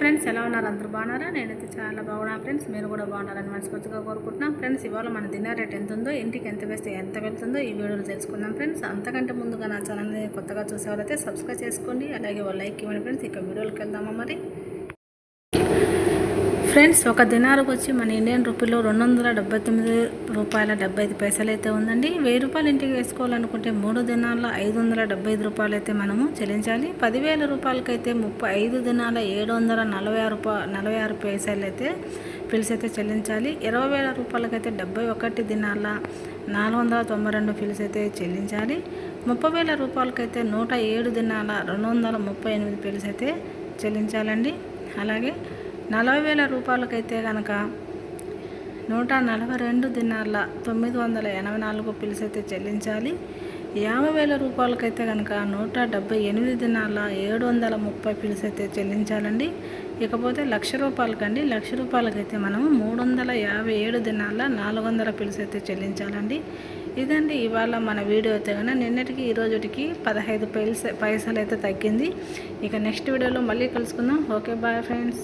Friends, ఎలా ఉన్నారు? అందరూ బాగున్నారా? నేనైతే చాలా బాగున్నాను ఫ్రెండ్స్. మీరు కూడా బాగున్నారని మనస్ఫూర్తిగా కోరుకుంటున్నాను ఫ్రెండ్స్. ఇవాళ మన డిన్నర్ రేట్ ఎంత ఉందో, ఇంటికి ఎంత వేస్తే ఎంత వెళ్తుందో ఈ వీడియోలో తెలుసుకుందాం ఫ్రెండ్స్. అంతకంటే ముందుగా నా ఛానల్ని కొత్తగా చూసేవారైతే సబ్స్క్రైబ్ చేసుకోండి, అలాగే లైక్ ఇవ్వండి ఫ్రెండ్స్. ఇక వీడియోకి వెళ్దామా మరి. ఫ్రెండ్స్, ఒక దినారుకు వచ్చి మన ఇండియన్ రూపీలో 279 రూపాయల 75 పైసలు అయితే ఉందండి. 1000 రూపాయలు ఇంటికి వేసుకోవాలనుకుంటే 3 దినాల 575 రూపాయలు అయితే మనము చెల్లించాలి. 10,000 రూపాయలకైతే 35 దినాల 746 పైసలు అయితే ఫీల్స్ అయితే చెల్లించాలి. 20,000 రూపాయలకైతే 71 దినాల 492 ఫీల్స్ అయితే చెల్లించాలి. 30,000 రూపాయలకైతే 107 దినాల 238 ఫీల్స్ అయితే చెల్లించాలండి. అలాగే 40,000 రూపాయలకైతే కనుక 142 దినాల 984 ఫీల్స్ అయితే చెల్లించాలి. 50,000 రూపాయలకైతే కనుక 178 దినాల 730 ఫీల్స్ అయితే చెల్లించాలండి. ఇకపోతే 1,00,000 రూపాయలకండి, 1,00,000 రూపాయలకైతే మనము 357 దినాల 400 ఫీల్స్ అయితే చెల్లించాలండి. ఇదండి ఇవాళ మన వీడియో అయితే కనుక నిన్నటికి ఈ రోజుకి 15 పైసలు అయితే తగ్గింది. ఇక నెక్స్ట్ వీడియోలో మళ్ళీ కలుసుకుందాం. Okay, bye friends.